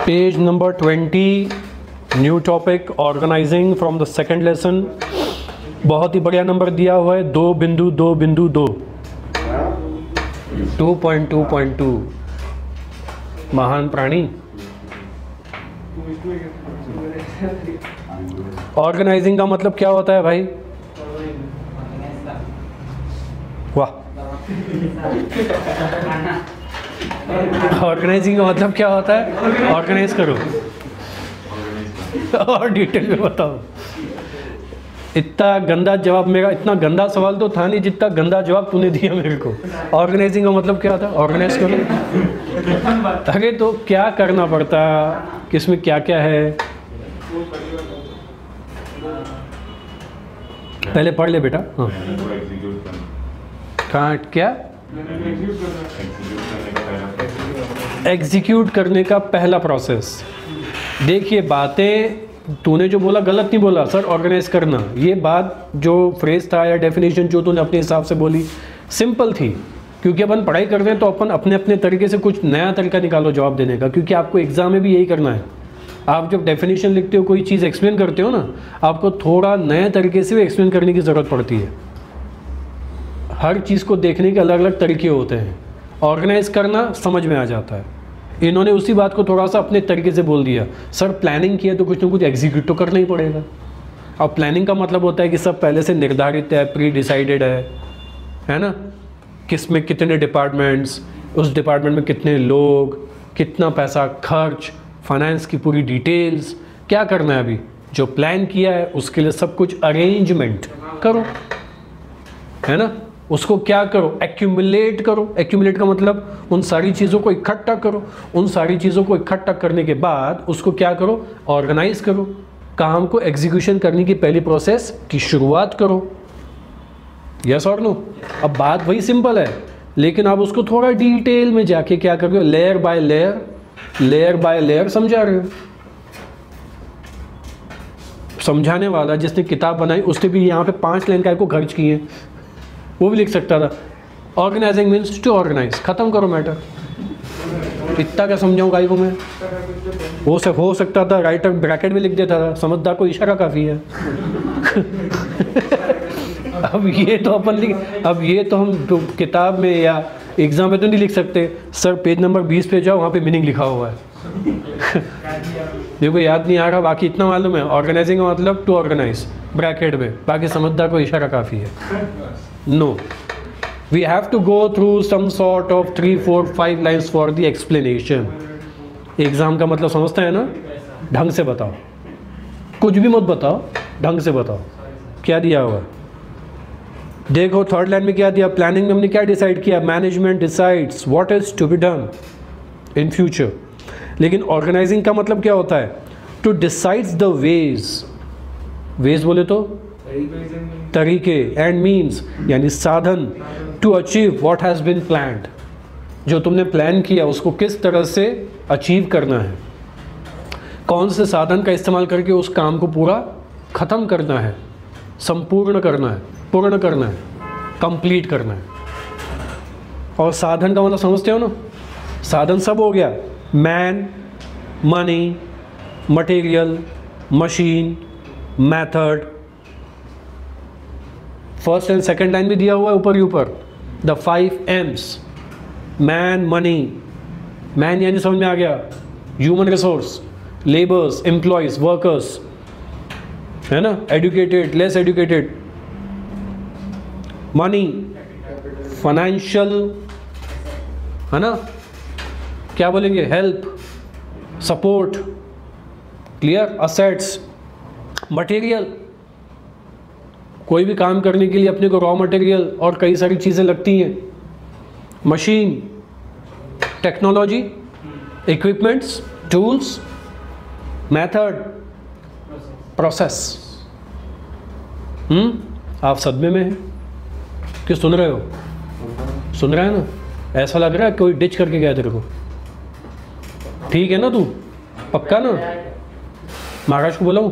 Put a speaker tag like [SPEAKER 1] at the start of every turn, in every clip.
[SPEAKER 1] Page number 20, new topic organising from the second lesson. बहुत ही बढ़िया नंबर दिया हुआ है 2.2.2 2.2.2। महान प्राणी। ऑर्गेनाइजिंग का मतलब क्या होता है भाई? वाह। ऑर्गेनाइजिंग का मतलब क्या होता है? ऑर्गेनाइज करो। और डिटेल में बताओ। इतना गंदा जवाब, मेरा इतना गंदा सवाल तो था नहीं जितना गंदा जवाब तूने दिया मेरे को। ऑर्गेनाइजिंग का मतलब क्या था? ऑर्गेनाइज करो। अरे तो क्या करना पड़ता, किसमें क्या क्या है, पहले पढ़ ले बेटा। हाँ, कहाँ क्या? एग्जीक्यूट करने का पहला प्रोसेस। देखिए, बातें तूने जो बोला गलत नहीं बोला सर, ऑर्गेनाइज करना, ये बात जो फ्रेज था या डेफिनेशन जो तूने अपने हिसाब से बोली सिंपल थी, क्योंकि अपन पढ़ाई कर रहे हैं तो अपन अपने अपने तरीके से कुछ नया तरीका निकालो जवाब देने का, क्योंकि आपको एग्जाम में भी यही करना है। आप जब डेफिनेशन लिखते हो, कोई चीज़ एक्सप्लेन करते हो ना, आपको थोड़ा नए तरीके से भी एक्सप्लेन करने की ज़रूरत पड़ती है। हर चीज़ को देखने के अलग अलग तरीके होते हैं। ऑर्गेनाइज करना समझ में आ जाता है। इन्होंने उसी बात को थोड़ा सा अपने तरीके से बोल दिया। सर प्लानिंग किया तो कुछ ना कुछ एग्जीक्यूट तो करना ही पड़ेगा। अब प्लानिंग का मतलब होता है कि सब पहले से निर्धारित है, प्री डिसाइडेड है ना? किस में कितने डिपार्टमेंट्स, उस डिपार्टमेंट में कितने लोग, कितना पैसा खर्च, फाइनेंस की पूरी डिटेल्स, क्या करना है अभी जो प्लान किया है उसके लिए सब कुछ अरेंजमेंट करो, है ना? उसको क्या करो? एक्यूमुलेट करो। एक्यूमुलेट का मतलब उन सारी चीज़ों को इकट्ठा करो। उन सारी चीज़ों को इकट्ठा करने के बाद उसको क्या करो? ऑर्गेनाइज करो। काम को एग्जीक्यूशन करने की पहली प्रोसेस की शुरुआत करो। यस और नो? अब बात वही सिंपल है, लेकिन आप उसको थोड़ा डिटेल में जाके क्या कर रहे हो? लेयर बाय लेयर समझा रहे हो। समझाने वाला जिसने किताब बनाई उसने भी यहाँ पे 5 लाइन का को खर्च किए, वो भी लिख सकता था ऑर्गेनाइजिंग मीन्स टू ऑर्गेनाइज, खत्म करो मैटर। इतना क्या समझाऊँ गाई को मैं? वो सब हो सकता था राइटर ब्रैकेट में लिख देता था, समझदार को इशारा काफ़ी है। अब ये तो हम तो किताब में या एग्जाम में तो नहीं लिख सकते। सर पेज नंबर 20 पे जाओ, वहाँ पे मीनिंग लिखा हुआ है। देखो याद नहीं आ रहा, बाकी इतना मालूम है ऑर्गेनाइजिंग का मतलब टू ऑर्गेनाइज ब्रैकेट में, बाकी समझदार को इशारा काफ़ी है। No, we have to go through some sort of 3, 4, 5 lines for the explanation. Exam का मतलब समझता है ना? ढंग से बताओ, कुछ भी मत बताओ, ढंग से बताओ। क्या दिया हुआ? देखो थर्ड लाइन में क्या दिया? प्लानिंग में हमने क्या डिसाइड किया? Management decides what is to be done in future. लेकिन ऑर्गेनाइजिंग का मतलब क्या होता है? टू डिसाइड्स द वेज बोले तो तरीके, एंड मीन्स यानी साधन, to achieve what has been planned. जो तुमने प्लान किया उसको किस तरह से अचीव करना है, कौन से साधन का इस्तेमाल करके उस काम को पूरा ख़त्म करना है, संपूर्ण करना है, पूर्ण करना है, कंप्लीट करना है। और साधन का मतलब समझते हो ना? साधन सब हो गया, man, money, material, machine, method. First and second line भी दिया हुआ है ऊपर ही ऊपर, the 5 M's, man, money. Man यानी समझ में आ गया, human resource, labours, employees, workers, है ना? Educated, less educated. Money, financial, है ना? क्या बोलेंगे? Help, support, clear? Assets. Material, कोई भी काम करने के लिए अपने को रॉ मटेरियल और कई सारी चीज़ें लगती हैं। Machine, technology, equipments, tools. Method, process. आप सदमे में हैं कि सुन रहे हो? सुन रहे हैं ना? ऐसा लग रहा है कोई डिच करके गया तेरे को। ठीक है ना तू? पक्का ना? महाराज को बुलाऊं?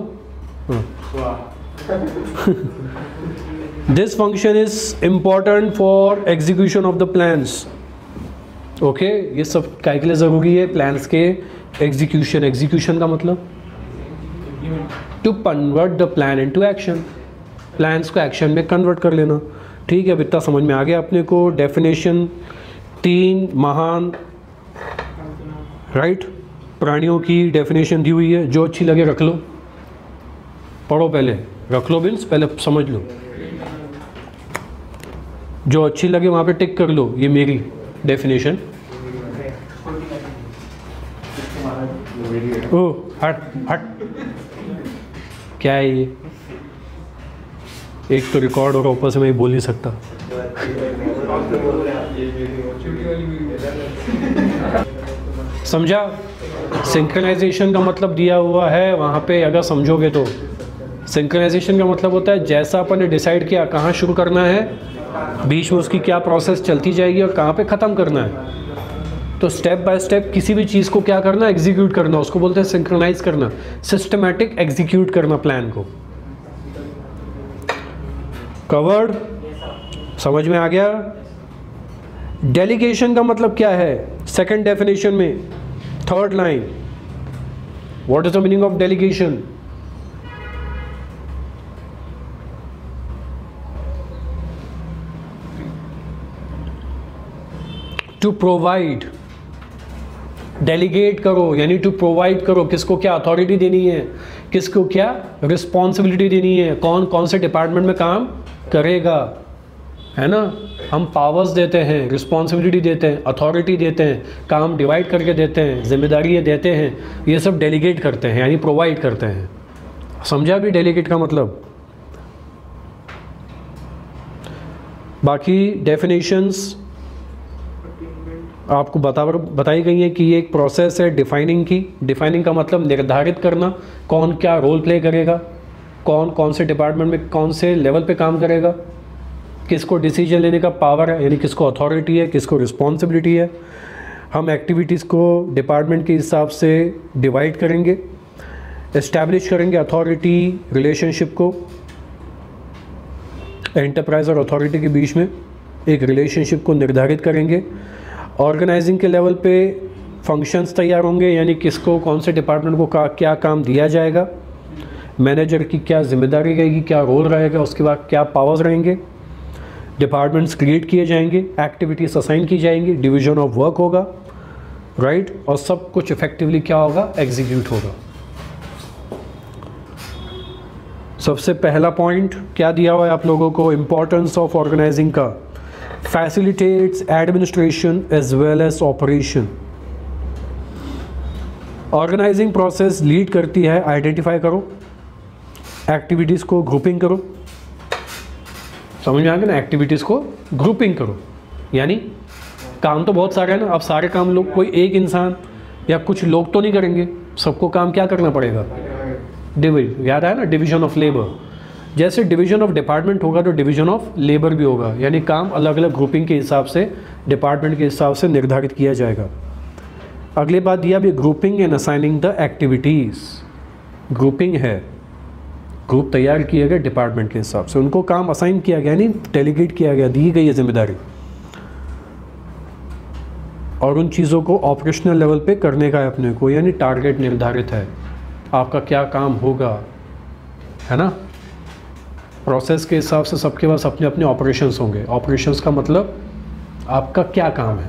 [SPEAKER 1] This function is important for execution of the plans. Okay, ये सब काय के लिए ज़रूरी है? प्लान्स के एग्जीक्यूशन, एग्जीक्यूशन का मतलब to convert the plan into action, plans को एक्शन में कन्वर्ट कर लेना। ठीक है, अब इतना समझ में आ गया अपने को। डेफिनेशन 3 महान राइट प्राणियों की डेफिनेशन दी हुई है, जो अच्छी लगे रख लो, पढ़ो पहले, रख लो मीन्स पहले समझ लो, जो अच्छी लगे वहाँ पे टिक कर लो, ये मेरी डेफिनेशन। ओ हट हट, क्या है ये? एक तो रिकॉर्ड और ऊपर से मैं बोल नहीं सकता। समझा? सिंक्रोनाइजेशन का मतलब दिया हुआ है वहाँ पे, अगर समझोगे तो सिंक्रोनाइजेशन का मतलब होता है जैसा अपन ने डिसाइड किया कहाँ शुरू करना है, बीच में उसकी क्या प्रोसेस चलती जाएगी और कहाँ पे ख़त्म करना है। तो स्टेप बाय स्टेप किसी भी चीज़ को क्या करना, एग्जीक्यूट करना, उसको बोलते हैं सिंक्रोनाइज करना, सिस्टमैटिक एग्जीक्यूट करना प्लान को। कवर्ड, समझ में आ गया? डेलीगेशन का मतलब क्या है? सेकंड डेफिनेशन में third line, what is the meaning of delegation? To provide, delegate करो यानी टू प्रोवाइड करो, किसको क्या अथॉरिटी देनी है, किसको क्या रिस्पॉन्सिबिलिटी देनी है, कौन कौन से डिपार्टमेंट में काम करेगा, है ना। हम पावर्स देते हैं, रिस्पॉन्सिबिलिटी देते हैं, अथॉरिटी देते हैं, काम डिवाइड करके देते हैं, जिम्मेदारी देते हैं, ये सब डेलीगेट करते हैं यानी प्रोवाइड करते हैं। समझा भी डेलीगेट का मतलब? बाकी डेफिनेशंस आपको बताई गई है कि ये एक प्रोसेस है डिफाइनिंग की। डिफाइनिंग का मतलब निर्धारित करना, कौन क्या रोल प्ले करेगा, कौन कौन से डिपार्टमेंट में कौन से लेवल पे काम करेगा, किसको डिसीजन लेने का पावर है यानी किसको अथॉरिटी है, किसको रिस्पॉन्सिबिलिटी है। हम एक्टिविटीज़ को डिपार्टमेंट के हिसाब से डिवाइड करेंगे, इस्टेब्लिश करेंगे अथॉरिटी रिलेशनशिप को, एंटरप्राइज और अथॉरिटी के बीच में एक रिलेशनशिप को निर्धारित करेंगे। ऑर्गेनाइजिंग के लेवल पे फंक्शंस तैयार होंगे यानी किसको कौन से डिपार्टमेंट को क्या काम दिया जाएगा, मैनेजर की क्या जिम्मेदारी रहेगी, क्या रोल रहेगा, उसके बाद क्या पावर्स रहेंगे। डिपार्टमेंट्स क्रिएट किए जाएंगे, एक्टिविटीज असाइन की जाएंगी, डिवीजन ऑफ वर्क होगा, राइट, और सब कुछ इफेक्टिवली क्या होगा, एग्जीक्यूट होगा। सबसे पहला पॉइंट क्या दिया हुआ है आप लोगों को, इंपॉर्टेंस ऑफ ऑर्गेनाइजिंग का, facilitates administration as well as operation. Organising process lead करती है, आइडेंटिफाई करो, एक्टिविटीज़ को ग्रुपिंग करो, समझ में आ गया ना, एक्टिविटीज़ को ग्रुपिंग करो यानी काम तो बहुत सारे हैं ना, अब सारे काम लोग कोई एक इंसान या कुछ लोग तो नहीं करेंगे, सबको काम क्या करना पड़ेगा, याद है ना, डिवीजन ऑफ लेबर। जैसे डिवीजन ऑफ डिपार्टमेंट होगा तो डिवीजन ऑफ लेबर भी होगा यानी काम अलग अलग ग्रुपिंग के हिसाब से, डिपार्टमेंट के हिसाब से निर्धारित किया जाएगा। अगली बात दिया भी, grouping and assigning the activities. Grouping है, ग्रुप तैयार किए गए डिपार्टमेंट के हिसाब से, उनको काम असाइन किया गया यानी डेलीगेट किया गया, दी गई है जिम्मेदारी, और उन चीज़ों को ऑपरेशनल लेवल पे करने का है अपने को, यानी टारगेट निर्धारित है, आपका क्या काम होगा, है ना। प्रोसेस के हिसाब से सबके पास अपने अपने ऑपरेशंस होंगे। ऑपरेशंस का मतलब आपका क्या काम है,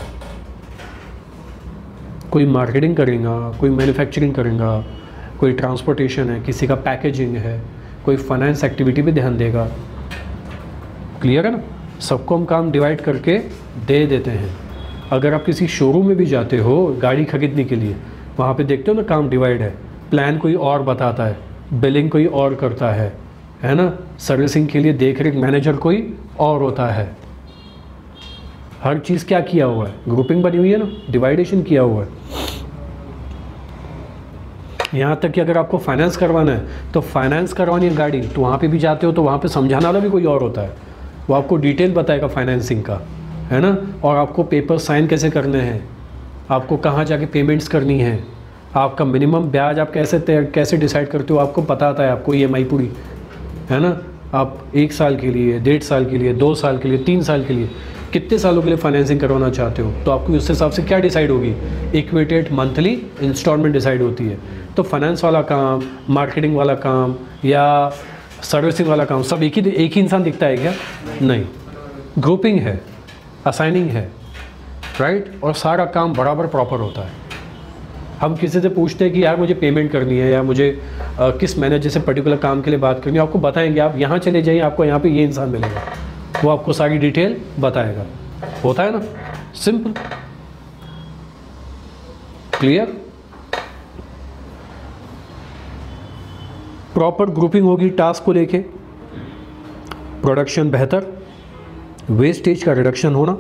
[SPEAKER 1] कोई मार्केटिंग करेगा, कोई मैन्युफैक्चरिंग करेगा, कोई ट्रांसपोर्टेशन है, किसी का पैकेजिंग है, कोई फाइनेंस एक्टिविटी पे ध्यान देगा। क्लियर है ना, सबको हम काम डिवाइड करके दे देते हैं। अगर आप किसी शोरूम में भी जाते हो गाड़ी खरीदने के लिए, वहाँ पे देखते हो ना काम डिवाइड है, प्लान कोई और बताता है, बिलिंग कोई और करता है ना, सर्विसिंग के लिए देखरेख मैनेजर कोई और होता है। हर चीज़ क्या किया हुआ है, ग्रुपिंग बनी हुई है ना, डिवाइडेशन किया हुआ है। यहाँ तक कि अगर आपको फाइनेंस करवाना है तो फाइनेंस करवानी है गाड़ी, तो वहाँ पे भी जाते हो तो वहाँ पे समझाने वाला भी कोई और होता है, वो आपको डिटेल बताएगा फाइनेंसिंग का, है ना, और आपको पेपर साइन कैसे करने हैं, आपको कहाँ जाके पेमेंट्स करनी है, आपका मिनिमम ब्याज आप कैसे डिसाइड करते हो, आपको बताता है, आपको EMI पूरी, है ना, आप 1 साल के लिए, 1.5 साल के लिए, 2 साल के लिए, 3 साल के लिए कितने सालों के लिए फाइनेंसिंग करवाना चाहते हो, तो आपको उस हिसाब से क्या डिसाइड होगी, इक्वेटेड मंथली इंस्टॉलमेंट डिसाइड होती है। तो फाइनेंस वाला काम, मार्केटिंग वाला काम या सर्विसिंग वाला काम सब एक ही इंसान दिखता है क्या? नहीं, ग्रुपिंग है, असाइनिंग है, राइट, और सारा काम बराबर प्रॉपर होता है। हम किसी से पूछते हैं कि यार मुझे पेमेंट करनी है या मुझे किस मैनेजर से पर्टिकुलर काम के लिए बात करनी है, आपको बताएंगे आप यहाँ चले जाइए, आपको यहाँ पे ये इंसान मिलेगा, वो आपको सारी डिटेल बताएगा। होता है ना, सिंपल, क्लियर। प्रॉपर ग्रुपिंग होगी टास्क को लेके, प्रोडक्शन बेहतर, वेस्टेज का रिडक्शन होना,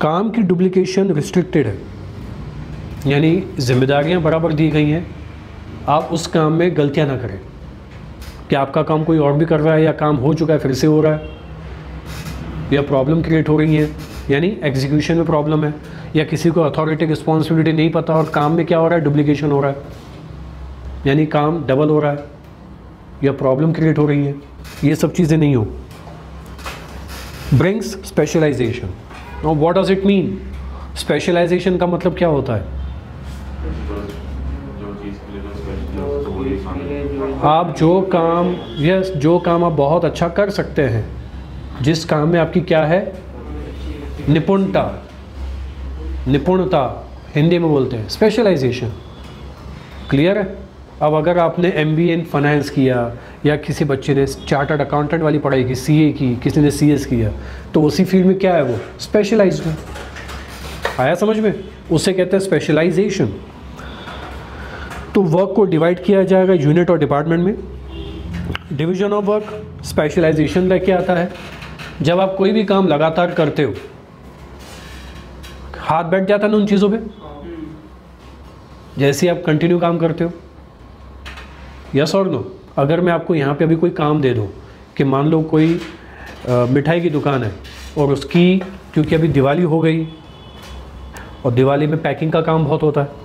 [SPEAKER 1] काम की डुप्लीकेशन रिस्ट्रिक्टेड है, यानी जिम्मेदारियां बराबर दी गई हैं, आप उस काम में गलतियां ना करें कि आपका काम कोई और भी कर रहा है या काम हो चुका है फिर से हो रहा है, या प्रॉब्लम क्रिएट हो रही है, यानी एग्जीक्यूशन में प्रॉब्लम है, या किसी को अथॉरिटी रिस्पॉन्सिबिलिटी नहीं पता और काम में क्या हो रहा है, डुप्लीकेशन हो रहा है, यानी काम डबल हो रहा है या प्रॉब्लम क्रिएट हो रही है, ये सब चीज़ें नहीं हो। Brings specialisation. Now what does it mean? Specialisation का मतलब क्या होता है? आप जो काम आप बहुत अच्छा कर सकते हैं, जिस काम में आपकी क्या है, निपुणता हिंदी में बोलते हैं स्पेशलाइजेशन, क्लियर है। अब अगर आपने MBA इन फाइनेंस किया या किसी बच्चे ने चार्टर्ड अकाउंटेंट वाली पढ़ाई की, CA की, किसी ने CS किया, तो उसी फील्ड में क्या है, वो स्पेशलाइज्ड है। आया समझ में? उसे कहते हैं स्पेशलाइजेशन। तो वर्क को डिवाइड किया जाएगा यूनिट और डिपार्टमेंट में। डिवीजन ऑफ वर्क स्पेशलाइजेशन लेके आता है। जब आप कोई भी काम लगातार करते हो, हाथ बैठ जाता है ना उन चीज़ों पे, जैसे आप कंटिन्यू काम करते हो, यस और नो। अगर मैं आपको यहाँ पे अभी कोई काम दे दूँ कि मान लो कोई मिठाई की दुकान है और उसकी, क्योंकि अभी दिवाली हो गई और दिवाली में पैकिंग का काम बहुत होता है,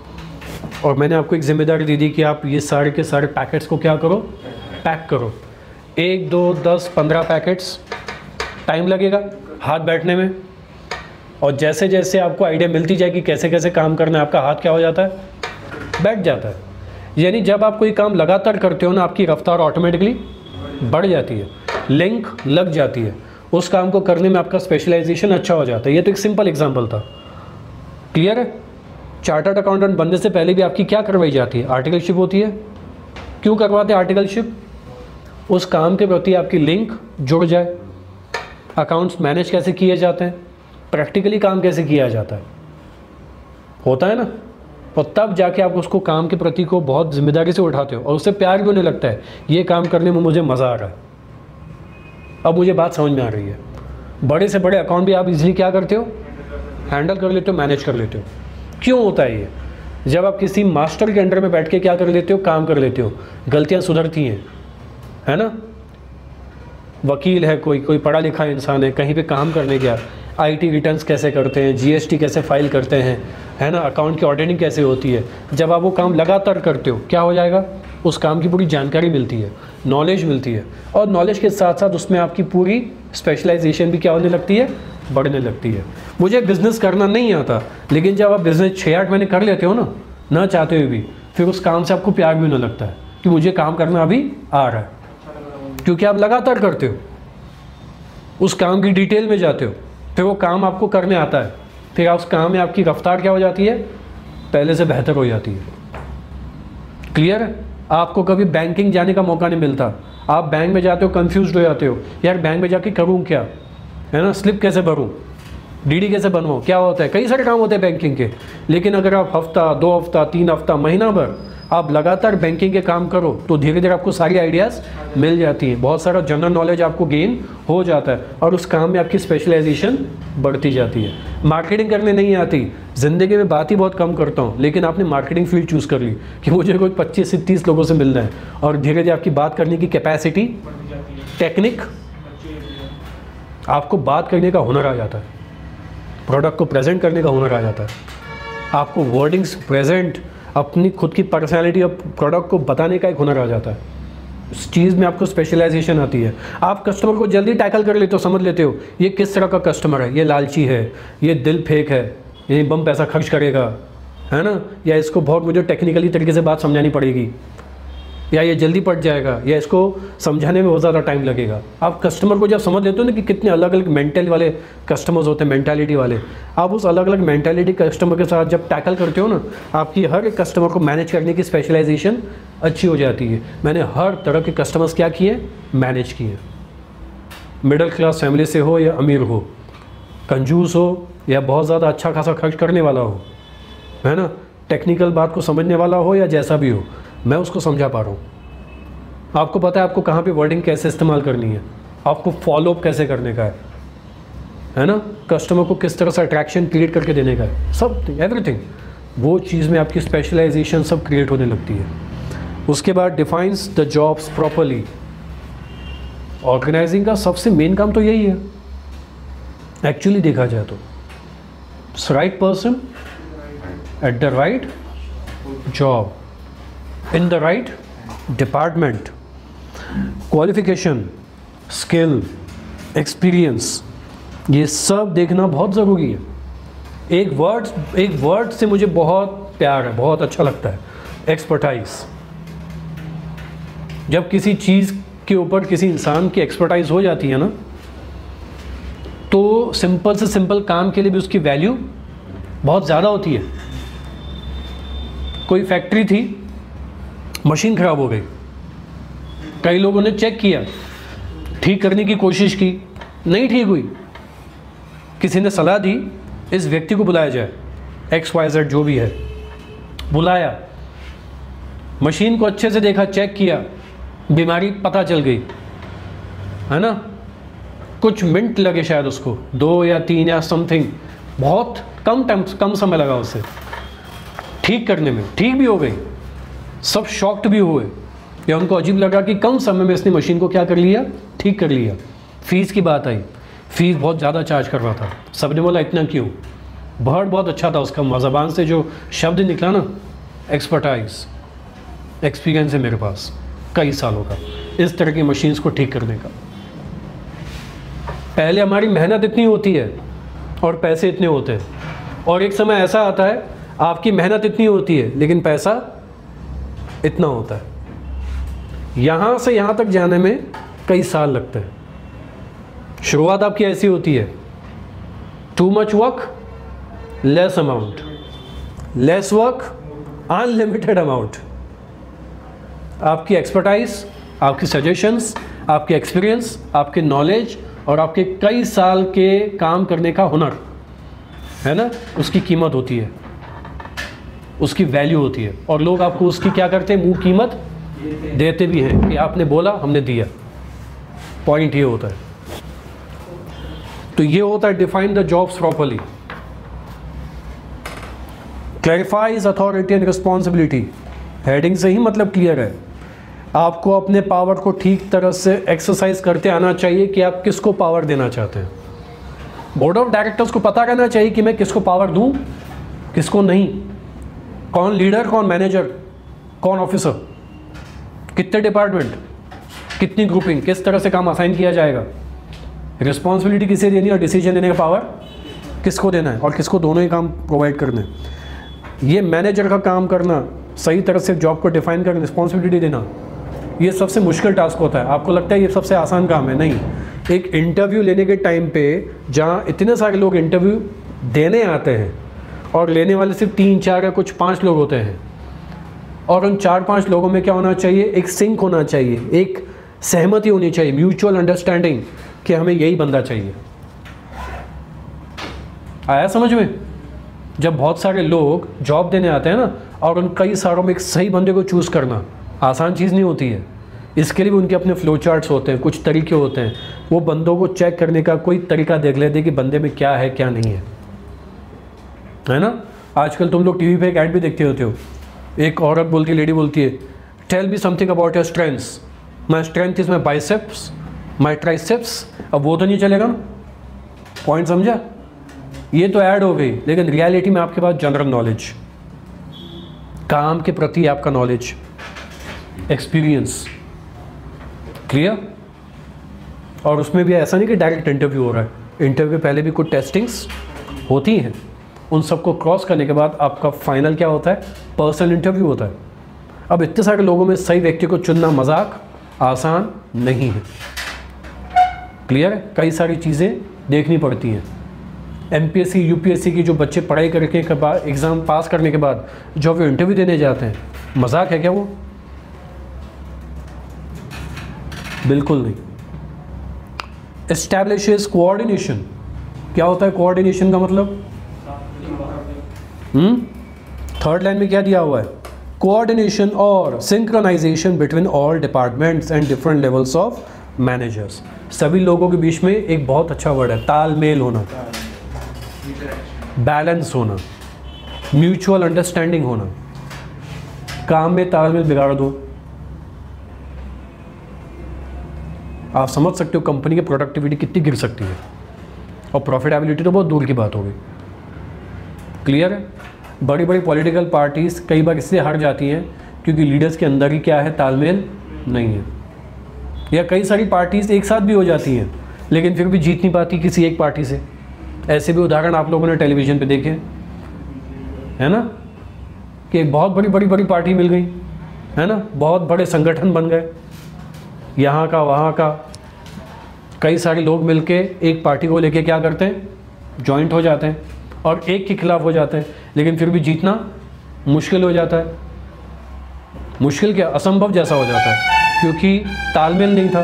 [SPEAKER 1] और मैंने आपको एक जिम्मेदारी दी थी कि आप ये सारे के सारे पैकेट्स को क्या करो, पैक करो। 1, 2, 10, 15 पैकेट्स, टाइम लगेगा हाथ बैठने में, और जैसे जैसे आपको आइडिया मिलती जाएगी कैसे कैसे काम करना है, आपका हाथ क्या हो जाता है, बैठ जाता है। यानी जब आप कोई काम लगातार करते हो ना, आपकी रफ्तार ऑटोमेटिकली बढ़ जाती है, लिंक लग जाती है, उस काम को करने में आपका स्पेशलाइजेशन अच्छा हो जाता है। ये तो एक सिंपल एग्जांपल था, क्लियर है। चार्टर्ड अकाउंटेंट बनने से पहले भी आपकी क्या करवाई जाती है, आर्टिकलशिप होती है। क्यों करवाते हैं आर्टिकलशिप? उस काम के प्रति आपकी लिंक जुड़ जाए, अकाउंट्स मैनेज कैसे किए जाते हैं, प्रैक्टिकली काम कैसे किया जाता है, होता है ना। और तब जाके आप उसको काम के प्रति को बहुत जिम्मेदारी से उठाते हो और उससे प्यार भी होने लगता है, ये काम करने में मुझे मज़ा आ रहा है। अब मुझे बात समझ में आ रही है। बड़े से बड़े अकाउंट भी आप इजीली क्या करते हो, हैंडल कर लेते हो, मैनेज कर लेते हो। क्यों होता है ये? जब आप किसी मास्टर के अंडर में बैठ के क्या कर लेते हो, काम कर लेते हो, गलतियाँ सुधरती हैं, है ना। वकील है कोई पढ़ा लिखा इंसान है, कहीं पे काम करने गया, IT रिटर्न्स कैसे करते हैं, GST कैसे फाइल करते हैं, है ना, अकाउंट की ऑडिटिंग कैसे होती है। जब आप वो काम लगातार करते हो, क्या हो जाएगा, उस काम की पूरी जानकारी मिलती है, नॉलेज मिलती है, और नॉलेज के साथ साथ उसमें आपकी पूरी स्पेशलाइजेशन भी क्या होने लगती है, बढ़ने लगती है। मुझे बिज़नेस करना नहीं आता, लेकिन जब आप बिज़नेस 6-8 महीने कर लेते हो ना चाहते हुए भी, फिर उस काम से आपको प्यार भी होने लगता है कि मुझे काम करना अभी आ रहा है, क्योंकि आप लगातार करते हो, उस काम की डिटेल में जाते हो, फिर वो काम आपको करने आता है, फिर उस काम में आपकी रफ्तार क्या हो जाती है, पहले से बेहतर हो जाती है। क्लियर है। आपको कभी बैंकिंग जाने का मौका नहीं मिलता, आप बैंक में जाते हो, कंफ्यूज हो जाते हो, यार बैंक में जाके करूँ क्या, है ना, स्लिप कैसे भरूँ, DD कैसे बनवाऊँ, क्या होता है, कई सारे काम होते हैं बैंकिंग के। लेकिन अगर आप हफ्ता, 2 हफ्ता, 3 हफ्ता, महीना भर आप लगातार बैंकिंग के काम करो, तो धीरे धीरे आपको सारी आइडियाज़ मिल जाती हैं, बहुत सारा जनरल नॉलेज आपको गेन हो जाता है, और उस काम में आपकी स्पेशलाइजेशन बढ़ती जाती है। मार्केटिंग करने नहीं आती, ज़िंदगी में बात ही बहुत कम करता हूँ, लेकिन आपने मार्केटिंग फील्ड चूज़ कर ली कि मुझे कोई 25 से 30 लोगों से मिलना है, और धीरे धीरे आपकी बात करने की कैपेसिटी, टेक्निक, आपको बात करने का हुनर आ जाता है, प्रोडक्ट को प्रेजेंट करने का हुनर आ जाता है, आपको वर्डिंग्स प्रेजेंट, अपनी खुद की पर्सनैलिटी और प्रोडक्ट को बताने का एक हुनर आ जाता है। चीज़ में आपको स्पेशलाइजेशन आती है। आप कस्टमर को जल्दी टैकल कर लेते हो, समझ लेते हो ये किस तरह का कस्टमर है, ये लालची है, ये दिल फेक है, ये बम पैसा खर्च करेगा, है ना, या इसको बहुत मुझे टेक्निकली तरीके से बात समझानी पड़ेगी, या ये जल्दी पट जाएगा, या इसको समझाने में बहुत ज़्यादा टाइम लगेगा। आप कस्टमर को जब समझ लेते हो ना कि कितने अलग अलग मेंटल वाले कस्टमर्स होते हैं, मेंटालिटी वाले, आप उस अलग अलग मेंटालिटी कस्टमर के साथ जब टैकल करते हो ना, आपकी हर एक कस्टमर को मैनेज करने की स्पेशलाइजेशन अच्छी हो जाती है। मैंने हर तरह के कस्टमर्स क्या किए, मैनेज किए। मिडिल क्लास फैमिली से हो या अमीर हो, कंजूस हो या बहुत ज़्यादा अच्छा खासा खर्च करने वाला हो, है ना, टेक्निकल बात को समझने वाला हो या जैसा भी हो, मैं उसको समझा पा रहा हूँ। आपको पता है आपको कहाँ पे वर्डिंग कैसे इस्तेमाल करनी है, आपको फॉलोअप कैसे करने का है ना, कस्टमर को किस तरह से अट्रैक्शन क्रिएट करके देने का है, सब एवरीथिंग, वो चीज़ में आपकी स्पेशलाइजेशन सब क्रिएट होने लगती है। उसके बाद defines the jobs properly. Organising का सबसे मेन काम तो यही है एक्चुअली देखा जाए तो, right person at the right job in the right department, qualification, skill, experience, ये सब देखना बहुत ज़रूरी है। एक वर्ड से मुझे बहुत प्यार है, बहुत अच्छा लगता है, एक्सपर्टाइज। जब किसी चीज़ के ऊपर किसी इंसान की एक्सपर्टाइज हो जाती है ना, तो सिंपल से सिंपल काम के लिए भी उसकी वैल्यू बहुत ज़्यादा होती है। कोई फैक्ट्री थी, मशीन ख़राब हो गई, कई लोगों ने चेक किया, ठीक करने की कोशिश की, नहीं ठीक हुई, किसी ने सलाह दी इस व्यक्ति को बुलाया जाए, XYZ जो भी है, बुलाया, मशीन को अच्छे से देखा, चेक किया, बीमारी पता चल गई, है ना, कुछ मिनट लगे शायद उसको, 2 या 3 या समथिंग, बहुत कम समय लगा उसे ठीक करने में, ठीक भी हो गई। सब शॉक्ड भी हुए, या उनको अजीब लगा कि कम समय में इसने मशीन को क्या कर लिया, ठीक कर लिया। फीस की बात आई, फीस बहुत ज़्यादा चार्ज कर रहा था, सबने बोला इतना क्यों, वर्ड बहुत अच्छा था उसका, ज़बान से जो शब्द निकला ना, एक्सपर्टाइज, एक्सपीरियंस है मेरे पास कई सालों का इस तरह की मशीन्स को ठीक करने का। पहले हमारी मेहनत इतनी होती है और पैसे इतने होते हैं, और एक समय ऐसा आता है आपकी मेहनत इतनी होती है लेकिन पैसा इतना होता है। यहाँ से यहाँ तक जाने में कई साल लगते हैं। शुरुआत आपकी ऐसी होती है, too much work less amount, lace work unlimited amount. आपकी एक्सपर्टाइज, आपकी सजेशंस, आपके एक्सपीरियंस, आपके नॉलेज और आपके कई साल के काम करने का हुनर है ना, उसकी कीमत होती है, उसकी वैल्यू होती है, और लोग आपको उसकी क्या करते हैं, मुंह कीमत देते भी हैं कि आपने बोला हमने दिया। पॉइंट ये होता है। तो ये होता है define the jobs properly, clarifies authority and responsibility. Heading से ही मतलब क्लियर है, आपको अपने पावर को ठीक तरह से एक्सरसाइज करते आना चाहिए कि आप किसको पावर देना चाहते हैं। बोर्ड ऑफ डायरेक्टर्स को पता रहना चाहिए कि मैं किसको पावर दूं, किसको नहीं, कौन लीडर, कौन मैनेजर, कौन ऑफिसर, कितने डिपार्टमेंट, कितनी ग्रुपिंग, किस तरह से काम असाइन किया जाएगा, रिस्पॉन्सिबिलिटी किसे देनी और डिसीजन लेने का पावर किसको देना है, और किसको दोनों ही काम प्रोवाइड करने हैं। ये मैनेजर का काम करना, सही तरह से जॉब को डिफाइन करना, रिस्पॉन्सिबिलिटी देना, ये सबसे मुश्किल टास्क होता है। आपको लगता है ये सबसे आसान काम है, नहीं। एक इंटरव्यू लेने के टाइम पे जहाँ इतने सारे लोग इंटरव्यू देने आते हैं और लेने वाले सिर्फ 3, 4 या कुछ 5 लोग होते हैं, और उन 4-5 लोगों में क्या होना चाहिए, एक सिंक होना चाहिए, एक सहमति होनी चाहिए, म्यूचुअल अंडरस्टैंडिंग कि हमें यही बंदा चाहिए। आया समझ में? जब बहुत सारे लोग जॉब देने आते हैं ना, और उन कई सारों में एक सही बंदे को चूज़ करना आसान चीज़ नहीं होती है। इसके लिए भी उनके अपने फ्लो चार्ट्स होते हैं, कुछ तरीके होते हैं। वो बंदों को चेक करने का कोई तरीका देख लेते कि बंदे में क्या है क्या नहीं है ना। आजकल तुम लोग टीवी पे एक ऐड भी देखते होते हो, एक औरत बोलती है, लेडी बोलती है, tell me something about your strengths. My strength is my biceps, my triceps. अब वो तो नहीं चलेगा ना, पॉइंट समझा? ये तो ऐड हो गई, लेकिन रियलिटी में आपके पास जनरल नॉलेज, काम के प्रति आपका नॉलेज, एक्सपीरियंस, क्लियर? और उसमें भी ऐसा नहीं कि डायरेक्ट इंटरव्यू हो रहा है, इंटरव्यू पहले भी कुछ टेस्टिंग्स होती हैं, उन सबको क्रॉस करने के बाद आपका फाइनल क्या होता है, पर्सनल इंटरव्यू होता है। अब इतने सारे लोगों में सही व्यक्ति को चुनना मजाक आसान नहीं है। क्लियर है? कई सारी चीज़ें देखनी पड़ती हैं। एमपीएससी यूपीएससी की जो बच्चे पढ़ाई करके के बाद एग्ज़ाम पास करने के बाद जो वो इंटरव्यू देने जाते हैं, मजाक है क्या वो? बिल्कुल नहीं। Establishes coordination. क्या होता है कोऑर्डिनेशन का मतलब? थर्ड लाइन में क्या दिया हुआ है? कोऑर्डिनेशन और synchronisation between all departments and different levels of managers. सभी लोगों के बीच में एक बहुत अच्छा वर्ड है, तालमेल होना, बैलेंस होना, म्यूचुअल अंडरस्टैंडिंग होना। काम में तालमेल बिगाड़ दो, आप समझ सकते हो कंपनी की प्रोडक्टिविटी कितनी गिर सकती है, और प्रॉफिटेबिलिटी तो बहुत दूर की बात होगी। क्लियर है? बड़ी बड़ी पॉलिटिकल पार्टीज़ कई बार इसलिए हार जाती हैं क्योंकि लीडर्स के अंदर ही क्या है, तालमेल नहीं है। या कई सारी पार्टीज़ एक साथ भी हो जाती हैं लेकिन फिर भी जीत नहीं पाती किसी एक पार्टी से। ऐसे भी उदाहरण आप लोगों ने टेलीविज़न पे देखे है ना, कि एक बहुत बड़ी पार्टी मिल गई है ना, बहुत बड़े संगठन बन गए, यहाँ का वहाँ का, कई सारे लोग मिलके एक पार्टी को लेके क्या करते हैं, जॉइंट हो जाते हैं और एक के खिलाफ हो जाते हैं, लेकिन फिर भी जीतना मुश्किल हो जाता है। मुश्किल क्या, असंभव जैसा हो जाता है क्योंकि तालमेल नहीं था।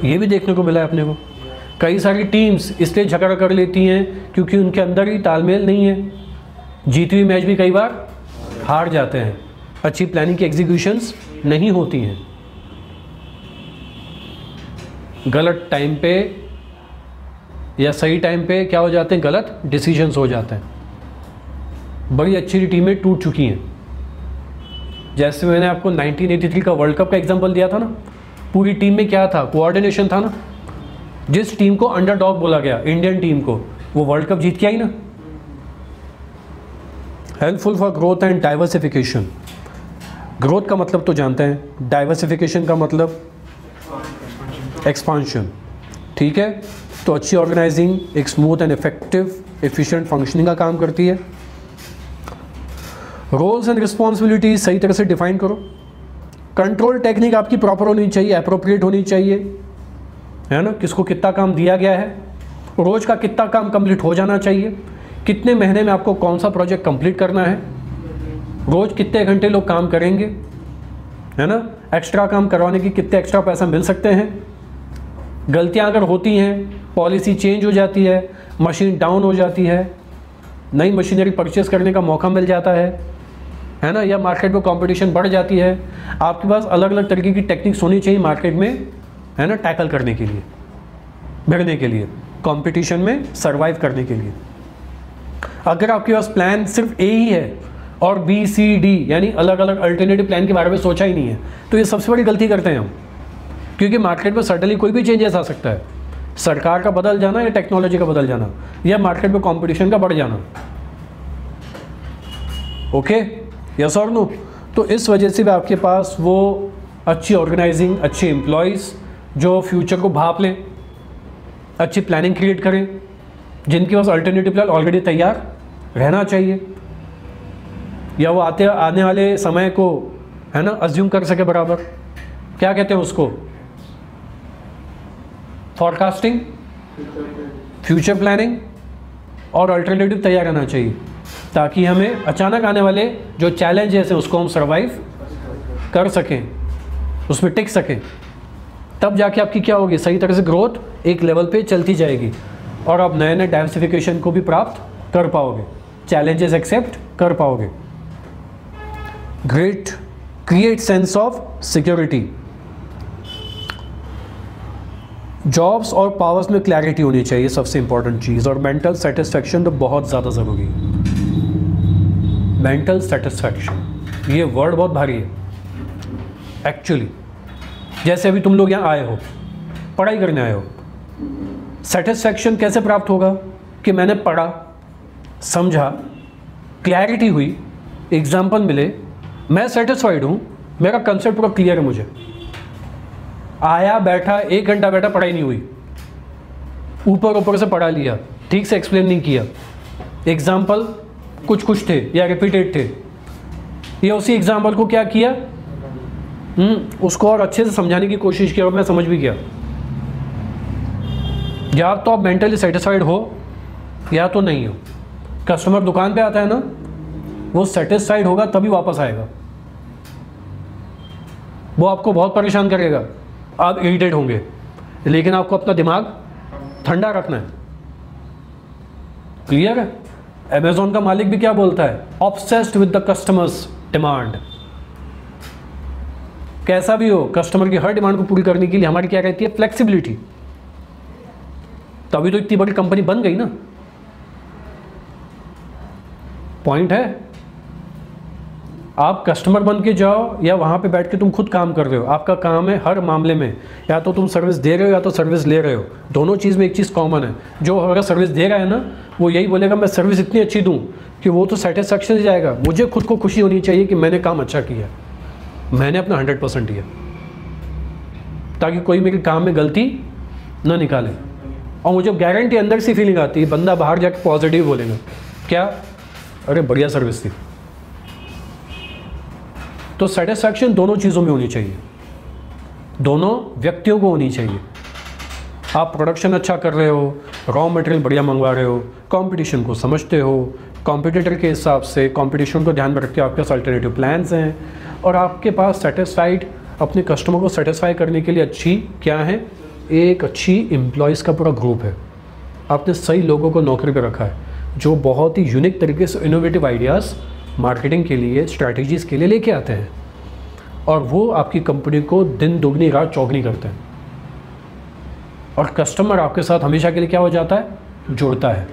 [SPEAKER 1] ये भी देखने को मिला है अपने को। कई सारी टीम्स इसलिए झगड़ा कर लेती हैं क्योंकि उनके अंदर ही तालमेल नहीं है। जीती हुई मैच भी कई बार हार जाते हैं, अच्छी प्लानिंग की एग्जीक्यूशंस नहीं होती हैं, गलत टाइम पे या सही टाइम पे क्या हो जाते हैं, गलत डिसीजंस हो जाते हैं। बड़ी अच्छी टीमें टूट चुकी हैं। जैसे मैंने आपको 1983 का वर्ल्ड कप का एग्जांपल दिया था ना, पूरी टीम में क्या था, कोऑर्डिनेशन था ना। जिस टीम को अंडरडॉग बोला गया, इंडियन टीम को, वो वर्ल्ड कप जीत के आई ना। Helpful for growth and diversification. Growth का मतलब तो जानते हैं, डाइवर्सिफिकेशन का मतलब एक्सपांशन। ठीक है, तो अच्छी ऑर्गेनाइजिंग एक smooth and effective efficient functioning का काम करती है। रोल्स एंड रिस्पॉन्सिबिलिटी सही तरह से डिफाइन करो। कंट्रोल टेक्निक आपकी प्रॉपर होनी चाहिए, अप्रोप्रिएट होनी चाहिए, है ना। किसको कितना काम दिया गया है, रोज़ का कितना काम कंप्लीट हो जाना चाहिए, कितने महीने में आपको कौन सा प्रोजेक्ट कंप्लीट करना है, रोज़ कितने घंटे लोग काम करेंगे, है ना। एक्स्ट्रा काम करवाने की कितने एक्स्ट्रा पैसा मिल सकते हैं। गलतियां अगर होती हैं, पॉलिसी चेंज हो जाती है, मशीन डाउन हो जाती है, नई मशीनरी परचेस करने का मौका मिल जाता है ना, या मार्केट में कंपटीशन बढ़ जाती है, आपके पास अलग अलग तरीके की टेक्निक्स होनी चाहिए मार्केट में, है ना, टैकल करने के लिए, भिड़ने के लिए, कंपटीशन में सर्वाइव करने के लिए। अगर आपके पास प्लान सिर्फ ए ही है और बी सी डी यानी अलग अलग अल्टरनेटिव प्लान के बारे में सोचा ही नहीं है, तो ये सबसे बड़ी गलती करते हैं हम। क्योंकि मार्केट में सडनली कोई भी चेंजेस आ सकता है, सरकार का बदल जाना या टेक्नोलॉजी का बदल जाना या मार्केट में कंपटीशन का बढ़ जाना। ओके, यस और नो। तो इस वजह से भी आपके पास वो अच्छी ऑर्गेनाइजिंग, अच्छे एम्प्लॉयज़ जो फ्यूचर को भाप लें, अच्छी प्लानिंग क्रिएट करें, जिनके पास अल्टरनेटिव प्लान ऑलरेडी तैयार रहना चाहिए, या वो आने वाले समय को, है ना, अज्यूम कर सके बराबर। क्या कहते हैं उसको, फॉरकास्टिंग, फ्यूचर प्लानिंग और अल्टरनेटिव तैयार रहना चाहिए, ताकि हमें अचानक आने वाले जो चैलेंजेस हैं उसको हम सर्वाइव कर सकें, उसमें टिक सकें। तब जाके आपकी क्या होगी, सही तरह से ग्रोथ एक लेवल पे चलती जाएगी और आप नए नए डाइवर्सिफिकेशन को भी प्राप्त कर पाओगे, चैलेंजेस एक्सेप्ट कर पाओगे। Great, create sense of security. Jobs और पावर्स में क्लैरिटी होनी चाहिए, सबसे इंपॉर्टेंट चीज़। और मेंटल सेटिस्फैक्शन तो बहुत ज़्यादा ज़रूरी है। मेंटल सेटिस्फैक्शन, ये वर्ड बहुत भारी है एक्चुअली। जैसे अभी तुम लोग यहाँ आए हो, पढ़ाई करने आए हो, सेटिस्फैक्शन कैसे प्राप्त होगा कि मैंने पढ़ा, समझा, क्लैरिटी हुई, एग्जाम्पल मिले, मैं सेटिस्फाइड हूँ, मेरा कंसेप्ट पूरा क्लियर है मुझे। आया बैठा 1 घंटा बैठा, पढ़ाई नहीं हुई, ऊपर ऊपर से पढ़ा लिया, ठीक से एक्सप्लेन नहीं किया, एग्जाम्पल कुछ कुछ थे या रिपीटेड थे, या उसी एग्जाम्पल को क्या किया, उसको और अच्छे से समझाने की कोशिश की और मैं समझ भी गया। या तो आप मेंटली सेटिस्फाइड हो या तो नहीं हो। कस्टमर दुकान पे आता है ना, वो सेटिस्फाइड होगा तभी वापस आएगा, वो आपको बहुत परेशान करेगा, आप इरिटेट होंगे, लेकिन आपको अपना दिमाग ठंडा रखना है। क्लियर है? अमेज़ॉन का मालिक भी क्या बोलता है, obsessed with the customers demand. कैसा भी हो, कस्टमर की हर डिमांड को पूरी करने के लिए हमारी क्या रहती है, फ्लेक्सिबिलिटी। तभी तो इतनी बड़ी कंपनी बन गई ना। पॉइंट है, आप कस्टमर बन के जाओ या वहां पे बैठ के तुम खुद काम कर रहे हो, आपका काम है हर मामले में या तो तुम सर्विस दे रहे हो या तो सर्विस ले रहे हो। दोनों चीज़ में एक चीज़ कॉमन है, जो अगर सर्विस दे रहा है ना, वो यही बोलेगा मैं सर्विस इतनी अच्छी दूं कि वो तो सेटिस्फैक्शन ही जाएगा। मुझे खुद को खुशी होनी चाहिए कि मैंने काम अच्छा किया, मैंने अपना 100% दिया, ताकि कोई मेरे काम में गलती ना निकाले। और मुझे गारंटी अंदर से फीलिंग आती है, बंदा बाहर जाके पॉजिटिव बोलेगा, क्या, अरे बढ़िया सर्विस थी। तो सेटिस्फैक्शन दोनों चीज़ों में होनी चाहिए, दोनों व्यक्तियों को होनी चाहिए। आप प्रोडक्शन अच्छा कर रहे हो, रॉ मटेरियल बढ़िया मंगवा रहे हो, कंपटीशन को समझते हो, कॉम्पिटिटर के हिसाब से कंपटीशन को ध्यान में रख के आपके पास अल्टरनेटिव प्लान्स हैं, और आपके पास सेटिस्फाइड, अपने कस्टमर को सेटिस्फाई करने के लिए अच्छी क्या है, एक अच्छी एम्प्लॉयज़ का पूरा ग्रुप है। आपने सही लोगों को नौकरी पर रखा है जो बहुत ही यूनिक तरीके से इनोवेटिव आइडियाज़ मार्केटिंग के लिए, स्ट्रैटेजीज़ के लिए लेके आते हैं, और वो आपकी कंपनी को दिन दुगनी रात चौगनी करते हैं। और कस्टमर आपके साथ हमेशा के लिए क्या हो जाता है, जुड़ता है।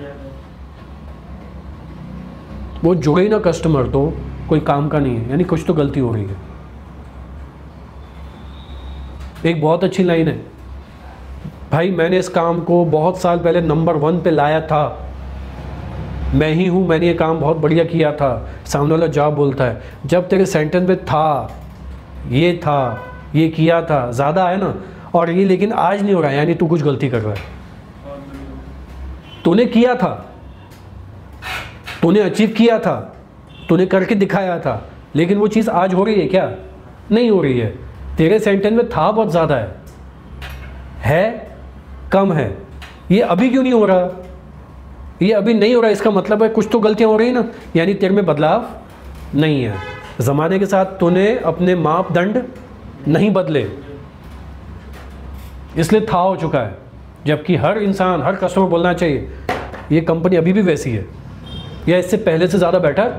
[SPEAKER 1] वो जुड़े ही ना कस्टमर तो कोई काम का नहीं है, यानी कुछ तो गलती हो रही है। एक बहुत अच्छी लाइन है, भाई मैंने इस काम को बहुत साल पहले नंबर 1 पे लाया था, मैं ही हूँ, मैंने ये काम बहुत बढ़िया किया था। सामने वाला जवाब बोलता है, जब तेरे सेंटेंस में था, ये किया था, ज़्यादा है ना, और ये लेकिन आज नहीं हो रहा है, यानी तू कुछ गलती कर रहा है। तूने किया था, तूने अचीव किया था, तूने करके दिखाया था, लेकिन वो चीज़ आज हो रही है क्या, नहीं हो रही है। तेरे सेंटेंस में था बहुत ज़्यादा है कम है, ये अभी क्यों नहीं हो रहा, ये अभी नहीं हो रहा, इसका मतलब है कुछ तो गलतियां हो रही ना, यानी तेरे में बदलाव नहीं है। ज़माने के साथ तूने अपने मापदंड नहीं बदले, इसलिए था हो चुका है। जबकि हर इंसान, हर कस्टमर बोलना चाहिए ये कंपनी अभी भी वैसी है या इससे पहले से ज़्यादा बेटर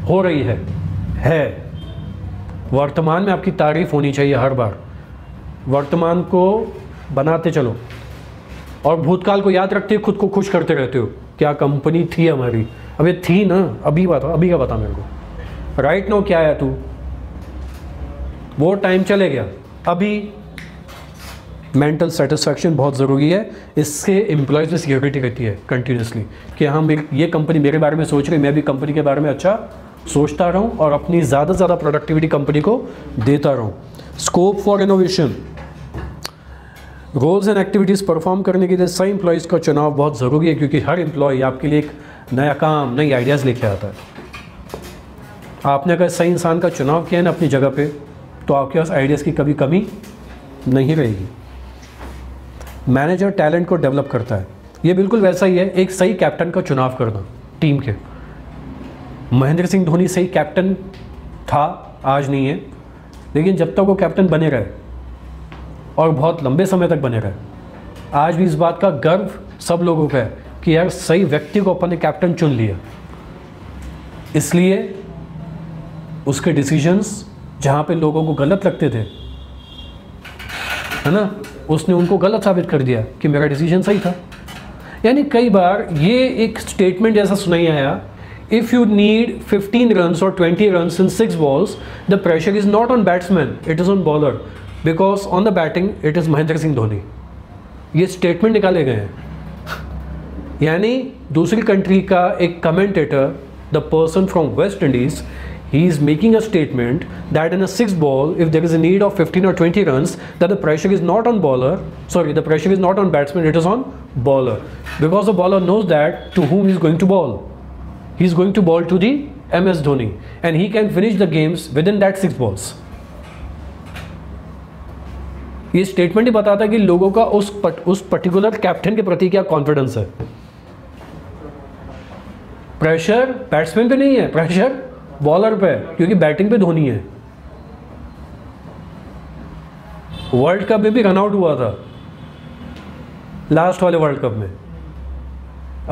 [SPEAKER 1] हो रही है। वर्तमान में आपकी तारीफ होनी चाहिए हर बार। वर्तमान को बनाते चलो और भूतकाल को याद रखते खुद को खुश करते रहते हो, क्या कंपनी थी हमारी, अब ये थी ना, अभी बता, अभी का बता मेरे को, राइट नाउ क्या है तू, वो टाइम चले गया। अभी मेंटल सेटिस्फैक्शन बहुत ज़रूरी है, इससे एम्प्लॉयज़ में सिक्योरिटी रहती है कंटिन्यूसली कि हाँ ये कंपनी मेरे बारे में सोच रही, मैं भी कंपनी के बारे में अच्छा सोचता रहूँ और अपनी ज़्यादा से ज़्यादा प्रोडक्टिविटी कंपनी को देता रहूँ। Scope for innovation, roles and activities perform करने के लिए सही एम्प्लॉयज़ का चुनाव बहुत ज़रूरी है, क्योंकि हर एम्प्लॉय आपके लिए एक नया काम, नई आइडियाज़ लेके आता है। आपने अगर सही इंसान का चुनाव किया है ना अपनी जगह पे, तो आपके पास आइडियाज़ की कभी कमी नहीं रहेगी। मैनेजर टैलेंट को डेवलप करता है, ये बिल्कुल वैसा ही है एक सही कैप्टन का चुनाव करना टीम के। महेंद्र सिंह धोनी सही कैप्टन था, आज नहीं है, लेकिन जब तक वो कैप्टन बने रहे और बहुत लंबे समय तक बने रहे, आज भी इस बात का गर्व सब लोगों का है कि यार सही व्यक्ति को अपन ने कैप्टन चुन लिया। इसलिए उसके डिसीजंस जहाँ पे लोगों को गलत लगते थे, है ना, उसने उनको गलत साबित कर दिया कि मेरा डिसीजन सही था। यानी कई बार ये एक स्टेटमेंट जैसा सुनाई आया, इफ़ यू नीड 15 रन्स और 20 runs in 6 balls, the pressure is not on batsman, it is on bowler, because on the batting it is Mahendra Singh Dhoni. ये स्टेटमेंट निकाले गए हैं। यानी दूसरी कंट्री का एक commentator, the person from West Indies, he is making a statement that in a 6th ball, if there is a need of 15 or 20 runs, that the pressure is not on bowler, sorry, the pressure is not on batsman, it is on bowler, because the bowler knows that to whom he is going to bowl. He is going to bowl to the MS Dhoni, and he can finish the games within that 6 balls. ये statement ही बताता है कि लोगों का उस particular captain के प्रति क्या कॉन्फिडेंस है. प्रेशर बैट्समैन पे नहीं है, प्रेशर बॉलर पे, क्योंकि बैटिंग पे धोनी है. वर्ल्ड कप में भी रन आउट हुआ था, लास्ट वाले वर्ल्ड कप में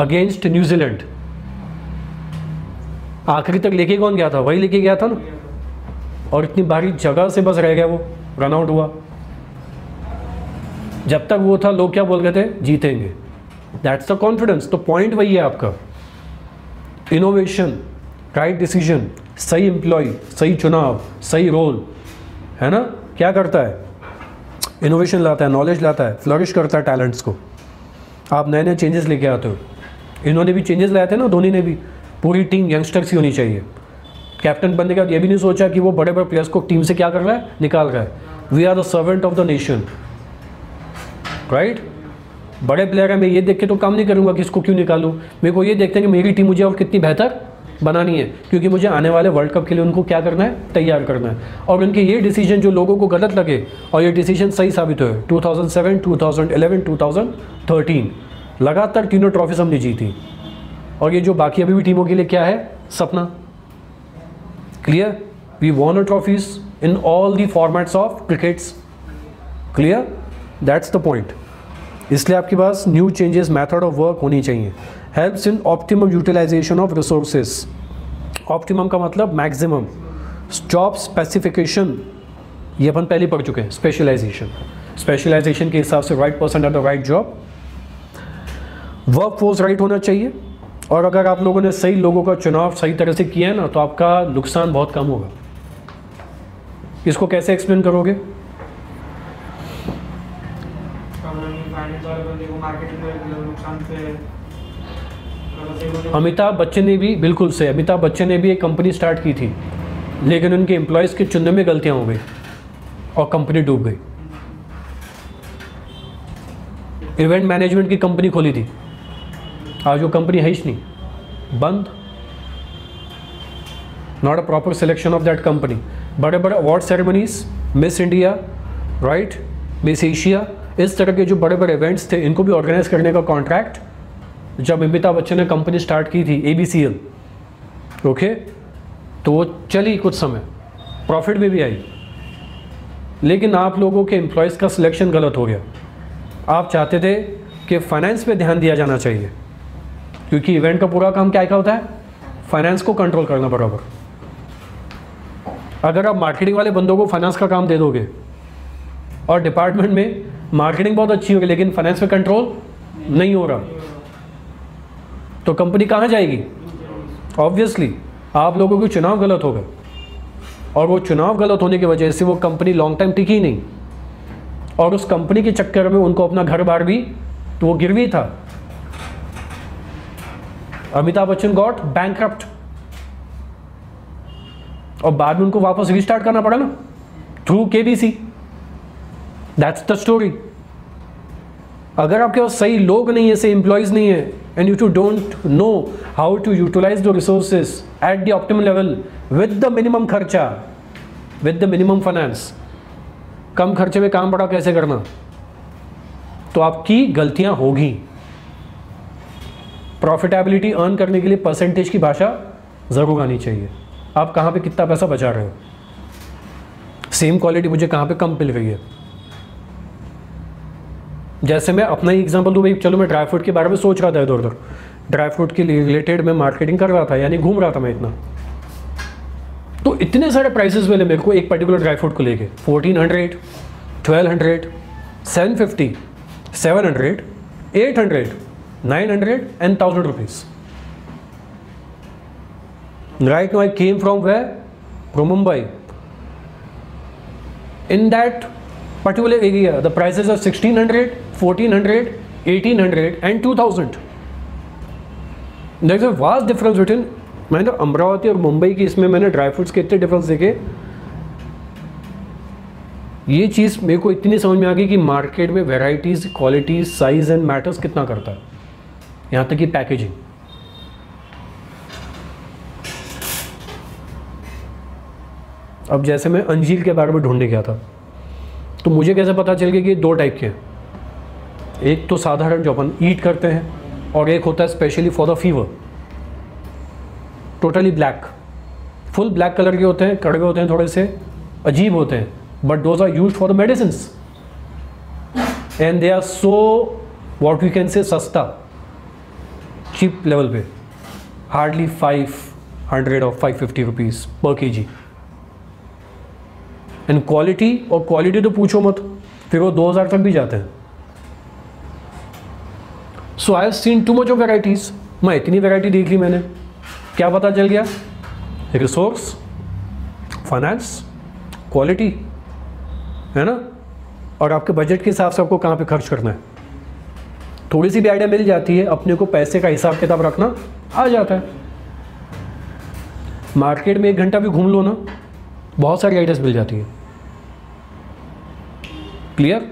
[SPEAKER 1] अगेंस्ट न्यूजीलैंड. आखिरी तक लेके कौन गया था? वही लेके गया था ना, और इतनी भारी जगह से बस रह गया, वो रन आउट हुआ. जब तक वो था लोग क्या बोल रहे थे? जीतेंगे. That's the confidence. तो पॉइंट वही है आपका, इनोवेशन, राइट डिसीजन, सही एम्प्लॉय, सही चुनाव, सही रोल, है ना. क्या करता है? इनोवेशन लाता है, नॉलेज लाता है, फ्लरिश करता है टैलेंट्स को. आप नए नए चेंजेस लेके आते हो. इन्होंने भी चेंजेस लाए थे ना, धोनी ने भी. पूरी टीम यंगस्टर्स ही होनी चाहिए. कैप्टन बनने के बाद ये भी नहीं सोचा कि वो बड़े बड़े प्लेयर्स को टीम से क्या कर रहा है? निकाल रहा है. We are the servant of the nation, right. बड़े प्लेयर है, मैं ये देख के तो काम नहीं करूँगा कि इसको क्यों निकालूँ. मेरे को ये देखते हैं कि मेरी टीम मुझे और कितनी बेहतर बनानी है, क्योंकि मुझे आने वाले वर्ल्ड कप के लिए उनको क्या करना है? तैयार करना है. और उनके ये डिसीजन जो लोगों को गलत लगे, और ये डिसीजन सही साबित हुए. 2007, 2011, 2013 लगातार तीनों ट्रॉफीज हमने जीती. और ये जो बाकी अभी भी टीमों के लिए क्या है? Sapna. Clear? We won a trophies in all the formats of crickets. Clear? That's the point. इसलिए आपके पास new changes, method of work होनी चाहिए. Helps in optimum utilisation of resources. Optimum का मतलब मैक्सिमम. जॉब स्पेसिफिकेशन, ये अपन पहले पढ़ चुके हैं. स्पेशलाइजेशन, स्पेशलाइजेशन के हिसाब से right person at the right job. Work force right होना चाहिए. और अगर आप लोगों ने सही लोगों का चुनाव सही तरह से किया है ना, तो आपका नुकसान बहुत कम होगा. इसको कैसे एक्सप्लेन करोगे? अमिताभ बच्चन ने भी, बिल्कुल से, अमिताभ बच्चन ने भी एक कंपनी स्टार्ट की थी, लेकिन उनके एम्प्लॉयज़ के चुनने में गलतियां हो गई और कंपनी डूब गई. इवेंट मैनेजमेंट की कंपनी खोली थी, आज वो कंपनी है ही नहीं, बंद. Not a proper selection of that company. बड़े बड़े award ceremonies, miss India, right, miss Asia, इस तरह के जो बड़े बड़े इवेंट्स थे, इनको भी ऑर्गेनाइज करने का कॉन्ट्रैक्ट जब अमिताभ बच्चन ने कंपनी स्टार्ट की थी, ABCL, ओके, तो वो चली कुछ समय, प्रॉफिट में भी आई. लेकिन आप लोगों के एम्प्लॉयज़ का सिलेक्शन गलत हो गया. आप चाहते थे कि फाइनेंस पे ध्यान दिया जाना चाहिए, क्योंकि इवेंट का पूरा काम क्या होता है? फाइनेंस को कंट्रोल करना बराबर. अगर आप मार्केटिंग वाले बंदों को फाइनेंस का काम दे दोगे और डिपार्टमेंट में मार्केटिंग बहुत अच्छी होगी लेकिन फाइनेंस पे कंट्रोल नहीं हो रहा, तो कंपनी कहाँ जाएगी? ऑब्वियसली आप लोगों के चुनाव गलत हो गए, और वो चुनाव गलत होने की वजह से वो कंपनी लॉन्ग टाइम टिकी नहीं, और उस कंपनी के चक्कर में उनको अपना घर बार भी, तो वो गिरवी था. अमिताभ बच्चन गॉट बैंकक्रप्ट, और बाद में उनको वापस रिस्टार्ट करना पड़ा ना, through KBC. That's the story. अगर आपके पास सही लोग नहीं है, सही एम्प्लॉयज़ नहीं है, and you don't know how to utilise the resources at the optimal level with the minimum खर्चा, विद द मिनिमम फाइनेंस, कम खर्चे में काम बड़ा कैसे करना, तो आपकी गलतियां होगी. प्रॉफिटेबिलिटी अर्न करने के लिए परसेंटेज की भाषा ज़रूर आनी चाहिए. आप कहाँ पे कितना पैसा बचा रहे हो, सेम क्वालिटी मुझे कहाँ पे कम मिल रही है. जैसे मैं अपना ही एग्जांपल दूँ भाई, चलो मैं ड्राई फ्रूट के बारे में सोच रहा था इधर उधर, ड्राई फ्रूट के रिलेटेड मैं मार्केटिंग कर रहा था, यानी घूम रहा था मैं इतना, तो इतने सारे प्राइसेस मिले मेरे को एक पर्टिकुलर ड्राई फ्रूट को लेके. 1400, 1200, 750, 700, 800, 900 and 1000 rupees. Right now I came from where? From Mumbai. In that particular area, the prices are 1600, 1400, 1800 and 2000. There is a vast difference between मैंने तो अमरावती और मुंबई की इसमें मैंने ड्राई फ्रूट्स के इतने डिफरेंस देखे। ये चीज़ मेरे को इतनी समझ में आ गई कि मार्केट में varieties, qualities, size and matters कितना करता है, यहाँ तक कि पैकेजिंग। अब जैसे मैं अंजीर के बारे में ढूंढने गया था, तो मुझे कैसे पता चल गया कि 2 टाइप के हैं। एक तो साधारण जो अपन ईट करते हैं, और एक होता है specially for the fever, totally black, full black colour के होते हैं, कड़वे होते हैं, थोड़े से अजीब होते हैं, but those are used for the medicines and they are so what we can say सस्ता, चीप लेवल पे, हार्डली 500 और 550 रुपीज़ पर kg। एंड क्वालिटी, और क्वालिटी तो पूछो मत, फिर वो 2000 तक भी जाते हैं। So I have seen too much of varieties. मैं इतनी वैरायटी देख ली मैंने, क्या पता चल गया? रिसोर्स, फाइनेंस, क्वालिटी, है ना, और आपके बजट के हिसाब से आपको कहाँ पे खर्च करना है। थोड़ी सी भी आइडिया मिल जाती है, अपने को पैसे का हिसाब किताब रखना आ जाता है। मार्केट में 1 घंटा भी घूम लो ना, बहुत सारी आइडियाज मिल जाती हैं। क्लियर?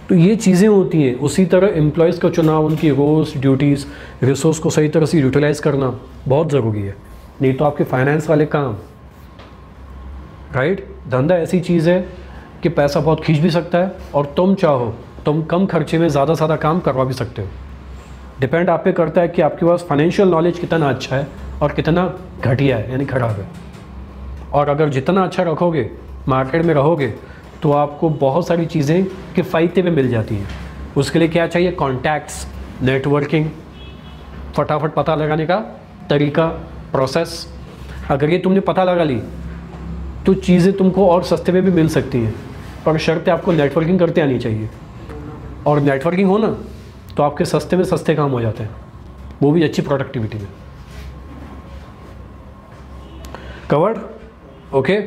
[SPEAKER 1] तो ये चीज़ें होती हैं। उसी तरह एम्प्लॉयज़ का चुनाव, उनकी रोल्स, ड्यूटीज़, रिसोर्स को सही तरह से यूटिलाइज़ करना बहुत ज़रूरी है, नहीं तो आपके फाइनेंस वाले काम, राइट। धंधा ऐसी चीज़ है कि पैसा बहुत खींच भी सकता है, और तुम चाहो तुम कम खर्चे में ज़्यादा से ज़्यादा काम करवा भी सकते हो। डिपेंड आप पे करता है कि आपके पास फाइनेंशियल नॉलेज कितना अच्छा है और कितना घटिया है, यानी खराब है। और अगर जितना अच्छा रखोगे, मार्केट में रहोगे, तो आपको बहुत सारी चीज़ें किफ़ायती में मिल जाती हैं। उसके लिए क्या चाहिए? कॉन्टैक्ट्स, नेटवर्किंग, फटाफट पता लगाने का तरीका, प्रोसेस। अगर ये तुमने पता लगा ली तो चीज़ें तुमको और सस्ते में भी मिल सकती हैं, पर शर्त आपको नेटवर्किंग करते आनी चाहिए। और नेटवर्किंग हो ना, तो आपके सस्ते में सस्ते काम हो जाते हैं, वो भी अच्छी प्रोडक्टिविटी में। कवर्ड? ओके।